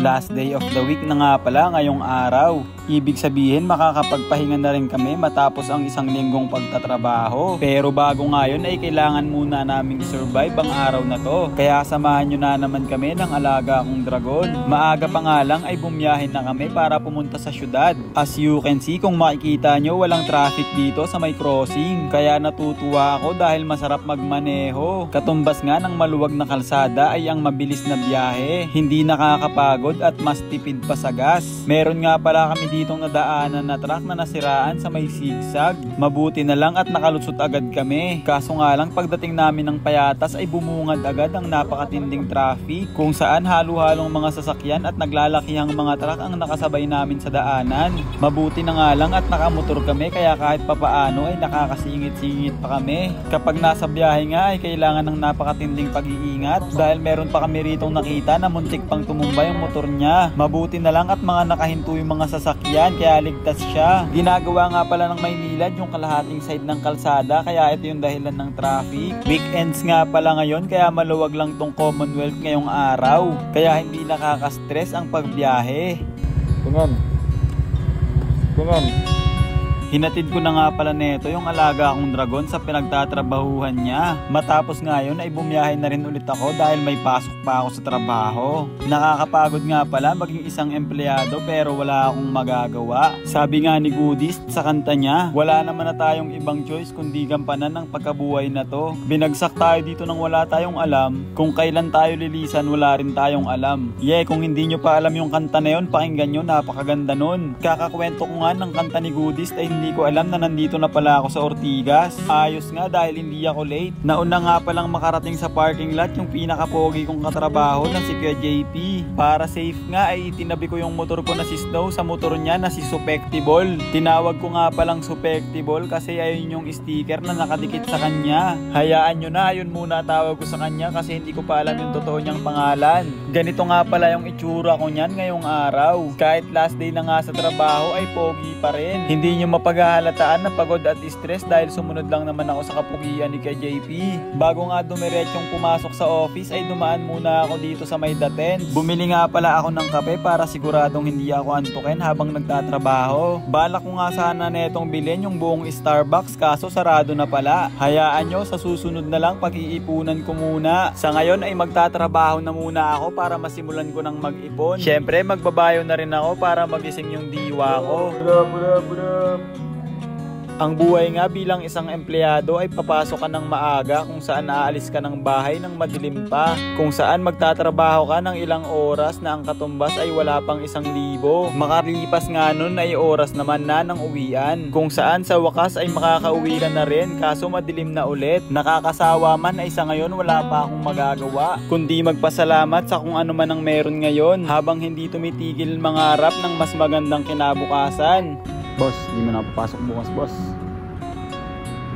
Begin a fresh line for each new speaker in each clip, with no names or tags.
Last day of the week na nga pala ngayong araw. Ibig sabihin makakapagpahinga na rin kami matapos ang isang linggong pagtatrabaho. Pero bago ngayon ay kailangan muna naming survive ang araw na to. Kaya samahan nyo na naman kami ng alaga akong dragon. Maaga pa nga lang ay bumiyahin na kami para pumunta sa syudad. As you can see, kung makikita nyo, walang traffic dito sa may crossing. Kaya natutuwa ako dahil masarap magmaneho. Katumbas nga ng maluwag na kalsada ay ang mabilis na biyahe. Hindi nakakapagod at mas tipid pa sa gas. Meron nga pala kami ditong nadaanan na truck na nasiraan sa may sigsag. Mabuti na lang at nakalusot agad kami. Kaso nga lang pagdating namin ng Payatas ay bumungad agad ang napakatinding traffic kung saan halo-halong mga sasakyan at naglalakihang mga truck ang nakasabay namin sa daanan. Mabuti na nga lang at nakamotor kami kaya kahit papaano ay nakakasingit-singit pa kami. Kapag nasa biyahe nga ay kailangan ng napakatinding pag-iingat dahil meron pa kami ritong nakita na muntik pang tumumba yung motor niya. Mabuti na lang at mga nakahinto yung mga sasakyan kaya ligtas siya. Ginagawa nga pala ng Maynilad yung kalahating side ng kalsada kaya ito yung dahilan ng traffic. Weekends nga pala ngayon kaya maluwag lang tong Commonwealth ngayong araw. Kaya hindi nakaka-stress ang pagbiyahe. Tingnan. Hinatid ko na nga pala neto yung alaga akong dragon sa pinagtatrabahuhan niya. Matapos ngayon ay bumiyahe na rin ulit ako dahil may pasok pa ako sa trabaho. Nakakapagod nga pala maging isang empleyado pero wala akong magagawa. Sabi nga ni Goodies sa kanta niya, wala naman na tayong ibang choice kundi gampanan ng pagkabuhay na to. Binagsak tayo dito nang wala tayong alam. Kung kailan tayo lilisan wala rin tayong alam. Kung hindi nyo pa alam yung kanta na yun, pakinggan nyo, napakaganda nun. Kakakwento ko nga ng kanta ni Goodies ay hindi ko alam na nandito na pala ako sa Ortigas. Ayos nga dahil hindi ako late. Nauna nga palang makarating sa parking lot yung pinakapogi kong katrabaho na si Kuya JP. Para safe nga ay itinabi ko yung motor ko na si Snow sa motor niya na si Supectible. Tinawag ko nga palang Supectible kasi ayun yung sticker na nakadikit sa kanya. Hayaan nyo na, ayun muna tawag ko sa kanya kasi hindi ko pa alam yung totoo niyang pangalan. Ganito nga pala yung itsura ko niyan ngayong araw. Kahit last day na nga sa trabaho ay pogi pa rin. Hindi nyo paghahalataan na pagod at stress dahil sumunod lang naman ako sa kapugian ni KJP. Bago nga dumiretsyong pumasok sa office ay dumaan muna ako dito sa may Daten. Bumili nga pala ako ng kape para siguradong hindi ako antukin habang nagtatrabaho. Balak ko nga sana netong bilhin yung buong Starbucks kaso sarado na pala. Hayaan nyo, sa susunod na lang pag-iipunan ko muna. Sa ngayon ay magtatrabaho na muna ako para masimulan ko ng mag-ipon. Syempre magbabayo na rin ako para magising yung diwa ko. Ang buhay nga bilang isang empleyado ay papasok ka ng maaga kung saan aalis ka ng bahay ng madilim pa. Kung saan magtatrabaho ka ng ilang oras na ang katumbas ay wala pang 1,000. Makalipas nga nun ay oras naman na ng uwian. Kung saan sa wakas ay makakauwi ka na rin kaso madilim na ulit. Nakakasawa man ay sa ngayon wala pa akong magagawa kundi magpasalamat sa kung ano man ang meron ngayon habang hindi tumitigil mangarap ng mas magandang kinabukasan. Boss, di mo na papasok bukas, boss.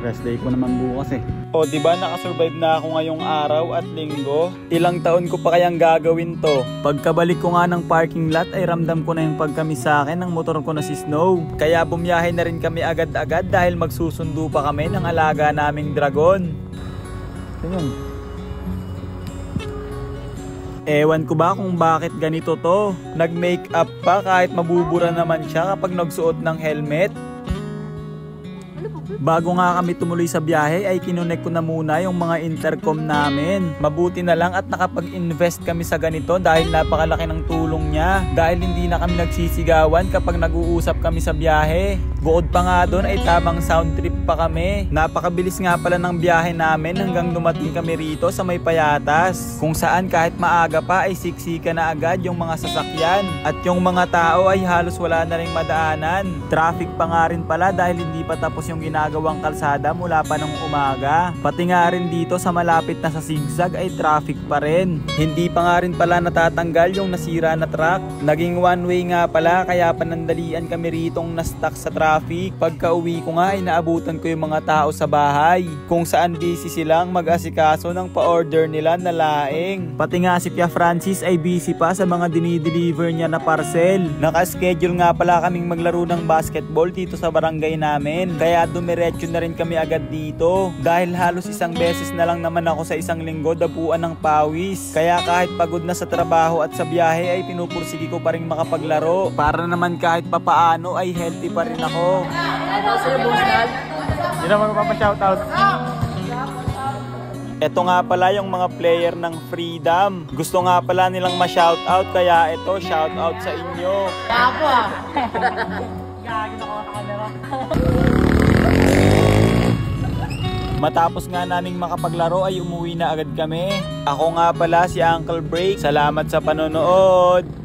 Rest day ko naman bukas eh. O, diba nakasurvive na ako ngayong araw at linggo? Ilang taon ko pa kayang gagawin to? Pagkabalik ko nga ng parking lot ay ramdam ko na yung pagkamis sa akin ng motor ko na si Snow. Kaya bumiyahe na rin kami agad-agad dahil magsusundo pa kami ng alaga naming dragon. Tingnan. Ewan ko ba kung bakit ganito to. Nag-makeup pa kahit mabubura naman siya kapag nagsuot ng helmet. Bago nga kami tumuloy sa biyahe ay kinonect ko na muna yung mga intercom namin. Mabuti na lang at nakapag-invest kami sa ganito dahil napakalaki ng tulong niya. Dahil hindi na kami nagsisigawan kapag nag-uusap kami sa biyahe. Bukod pa nga doon ay tamang sound trip pa kami. Napakabilis nga pala ng biyahe namin hanggang dumating kami rito sa may Payatas. Kung saan kahit maaga pa ay siksika na agad yung mga sasakyan. At yung mga tao ay halos wala na ring madaanan. Traffic pa nga rin pala dahil hindi pa tapos yung ginagawang kalsada mula pa ng umaga. Pati nga rin dito sa malapit na sa sigsag ay traffic pa rin. Hindi pa nga rin pala natatanggal yung nasira na truck. Naging one way nga pala kaya panandalian kami ritong na-stuck sa traffic. Pagka uwi ko nga ay naabutan ko yung mga tao sa bahay kung saan busy silang mag-asikaso ng pa-order nila na laing. Pati nga si Pia Francis ay busy pa sa mga dinideliver niya na parcel. Naka-schedule nga pala kaming maglaro ng basketball dito sa barangay namin. Kaya kaya dumiretso na rin kami agad dito. Dahil halos isang beses na lang naman ako sa isang linggo dapuan ng pawis. Kaya kahit pagod na sa trabaho at sa biyahe ay pinupursigi ko pa rin makapaglaro. Para naman kahit papaano ay healthy pa rin ako. Hindi na magpapashoutout. Ito nga pala yung mga player ng Freedom. Gusto nga pala nilang ma-shoutout kaya ito, shoutout sa inyo.
Tapo ah.
Matapos nga naming makapaglaro ay umuwi na agad kami. Ako nga pala si Uncle Break. Salamat sa panonood.